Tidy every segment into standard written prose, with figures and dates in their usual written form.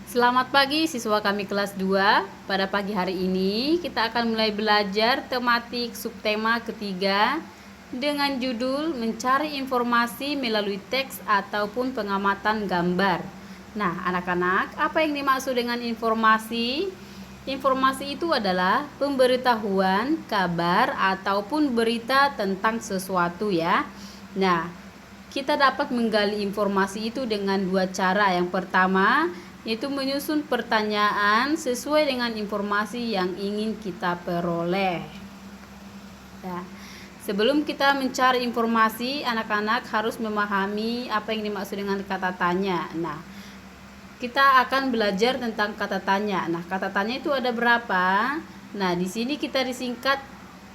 Selamat pagi siswa kami kelas 2. Pada pagi hari ini kita akan mulai belajar tematik subtema ketiga dengan judul mencari informasi melalui teks ataupun pengamatan gambar. Nah, anak-anak, apa yang dimaksud dengan informasi? Informasi itu adalah pemberitahuan, kabar, ataupun berita tentang sesuatu ya. Nah, kita dapat menggali informasi itu dengan dua cara. Yang pertama, yaitu menyusun pertanyaan sesuai dengan informasi yang ingin kita peroleh. Nah, sebelum kita mencari informasi, anak-anak harus memahami apa yang dimaksud dengan kata tanya. Nah, kita akan belajar tentang kata tanya. Nah, kata tanya itu ada berapa? Nah, di sini kita disingkat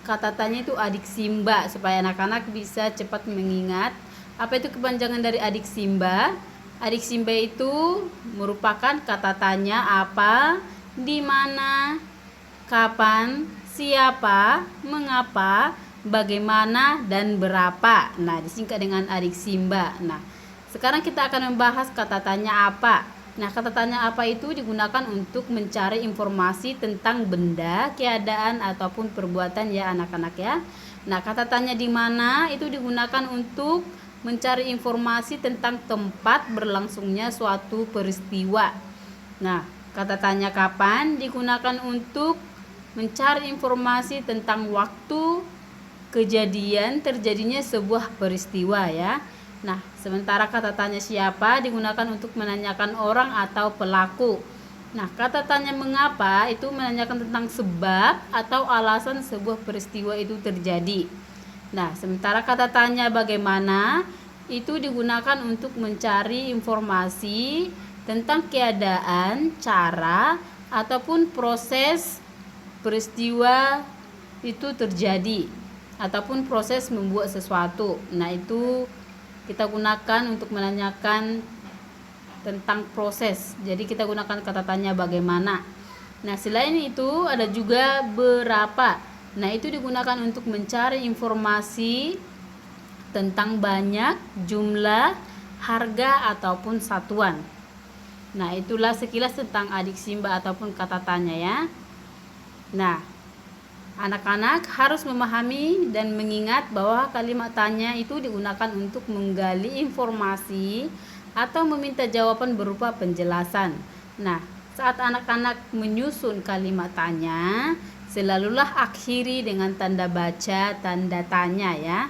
kata tanya itu adik Simba supaya anak-anak bisa cepat mengingat. Apa itu kepanjangan dari adik Simba? Adik Simba itu merupakan kata tanya apa, di mana, kapan, siapa, mengapa, bagaimana, dan berapa. Nah, disingkat dengan adik Simba. Nah, sekarang kita akan membahas kata tanya apa. Nah, kata tanya apa itu digunakan untuk mencari informasi tentang benda, keadaan, ataupun perbuatan ya anak-anak ya. Nah, kata tanya di mana itu digunakan untuk mencari informasi tentang tempat berlangsungnya suatu peristiwa. Nah, kata tanya kapan digunakan untuk mencari informasi tentang waktu kejadian terjadinya sebuah peristiwa ya. Nah, sementara kata tanya siapa digunakan untuk menanyakan orang atau pelaku. Nah, kata tanya mengapa itu menanyakan tentang sebab atau alasan sebuah peristiwa itu terjadi. Nah, sementara kata tanya bagaimana itu digunakan untuk mencari informasi tentang keadaan, cara, ataupun proses peristiwa itu terjadi ataupun proses membuat sesuatu. Nah, itu kita gunakan untuk menanyakan tentang proses. Jadi kita gunakan kata tanya bagaimana. Nah, selain itu ada juga berapa. Nah, itu digunakan untuk mencari informasi tentang banyak, jumlah, harga, ataupun satuan. Nah, itulah sekilas tentang adik Simba ataupun kata tanya ya. Nah, anak-anak harus memahami dan mengingat bahwa kalimat tanya itu digunakan untuk menggali informasi atau meminta jawaban berupa penjelasan. Nah, saat anak-anak menyusun kalimat tanya, selalulah akhiri dengan tanda baca, tanda tanya ya.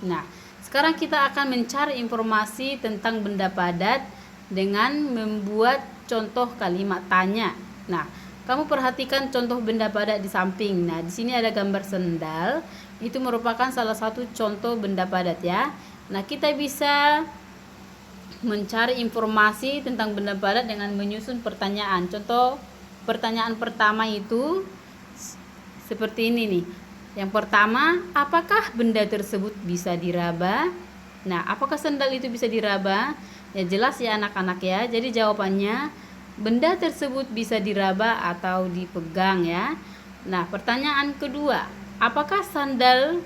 Nah, sekarang kita akan mencari informasi tentang benda padat dengan membuat contoh kalimat tanya. Nah, kamu perhatikan contoh benda padat di samping. Nah, di sini ada gambar sendal. Itu merupakan salah satu contoh benda padat ya. Nah, kita bisa mencari informasi tentang benda padat dengan menyusun pertanyaan. Contoh pertanyaan pertama itu seperti ini nih. Yang pertama, apakah benda tersebut bisa diraba? Nah, apakah sendal itu bisa diraba? Ya jelas ya anak-anak ya. Jadi jawabannya benda tersebut bisa diraba atau dipegang ya. Nah, pertanyaan kedua, apakah sandal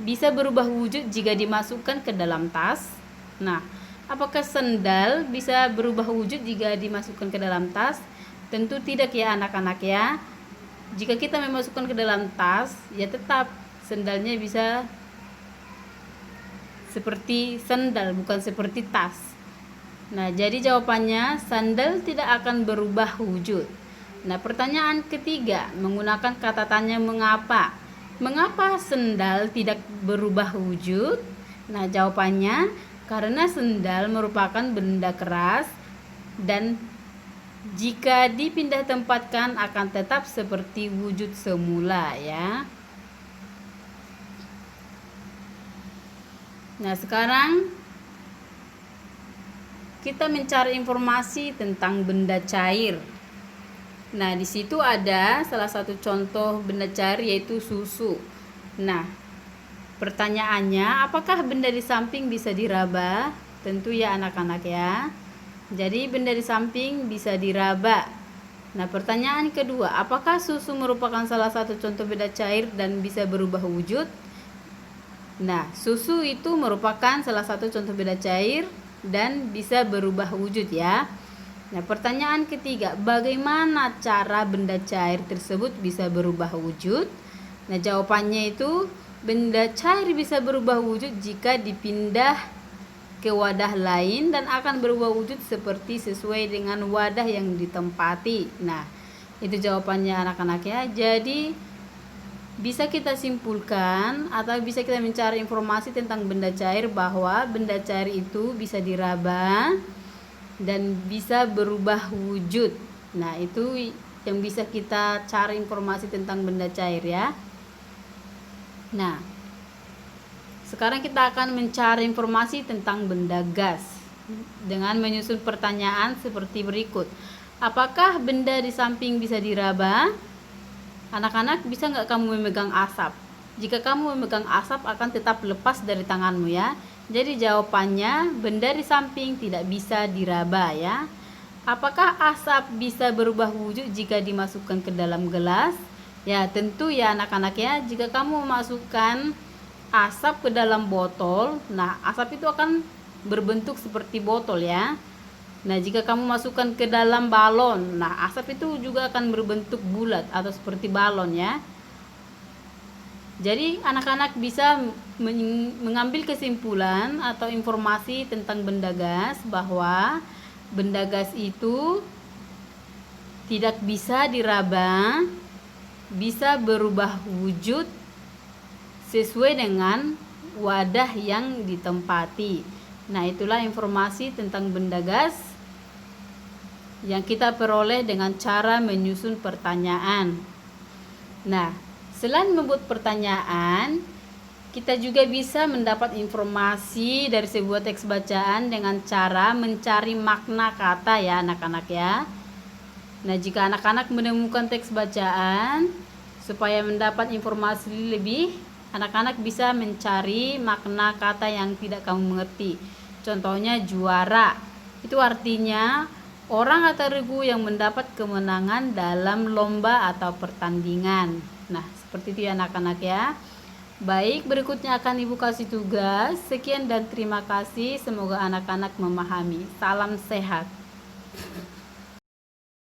bisa berubah wujud jika dimasukkan ke dalam tas? Nah, apakah sandal bisa berubah wujud jika dimasukkan ke dalam tas? Tentu tidak ya anak-anak ya. Jika kita memasukkan ke dalam tas, ya tetap sandalnya bisa seperti sandal, bukan seperti tas. Nah, jadi jawabannya sandal tidak akan berubah wujud. Nah, pertanyaan ketiga menggunakan kata tanya mengapa. Mengapa sandal tidak berubah wujud? Nah, jawabannya karena sandal merupakan benda keras dan jika dipindah tempatkan akan tetap seperti wujud semula ya. Nah, sekarang kita mencari informasi tentang benda cair. Nah, di situ ada salah satu contoh benda cair yaitu susu. Nah, pertanyaannya, apakah benda di samping bisa diraba? Tentu ya anak-anak ya. Jadi benda di samping bisa diraba. Nah, pertanyaan kedua, apakah susu merupakan salah satu contoh benda cair dan bisa berubah wujud? Nah, susu itu merupakan salah satu contoh benda cair dan bisa berubah wujud ya. Nah, pertanyaan ketiga, bagaimana cara benda cair tersebut bisa berubah wujud? Nah, jawabannya itu benda cair bisa berubah wujud jika dipindah ke wadah lain dan akan berubah wujud seperti sesuai dengan wadah yang ditempati. Nah, itu jawabannya anak-anak ya. Jadi bisa kita simpulkan atau bisa kita mencari informasi tentang benda cair bahwa benda cair itu bisa diraba dan bisa berubah wujud. Nah, itu yang bisa kita cari informasi tentang benda cair ya. Nah, sekarang kita akan mencari informasi tentang benda gas dengan menyusun pertanyaan seperti berikut. Apakah benda di samping bisa diraba? Anak-anak, bisa nggak kamu memegang asap? Jika kamu memegang asap akan tetap lepas dari tanganmu ya. Jadi jawabannya benda di samping tidak bisa diraba ya. Apakah asap bisa berubah wujud jika dimasukkan ke dalam gelas? Ya tentu ya anak-anak ya. Jika kamu memasukkan asap ke dalam botol, nah asap itu akan berbentuk seperti botol ya. Nah, jika kamu masukkan ke dalam balon, nah asap itu juga akan berbentuk bulat atau seperti balon ya. Jadi anak-anak bisa mengambil kesimpulan atau informasi tentang benda gas bahwa benda gas itu tidak bisa diraba, bisa berubah wujud sesuai dengan wadah yang ditempati. Nah, itulah informasi tentang benda gas yang kita peroleh dengan cara menyusun pertanyaan. Nah, selain membuat pertanyaan, kita juga bisa mendapat informasi dari sebuah teks bacaan dengan cara mencari makna kata ya anak-anak ya. Nah, jika anak-anak menemukan teks bacaan, supaya mendapat informasi lebih, anak-anak bisa mencari makna kata yang tidak kamu mengerti. Contohnya juara, itu artinya orang atau regu yang mendapat kemenangan dalam lomba atau pertandingan. Nah, seperti itu ya anak-anak ya. Baik, berikutnya akan Ibu kasih tugas. Sekian dan terima kasih. Semoga anak-anak memahami. Salam sehat.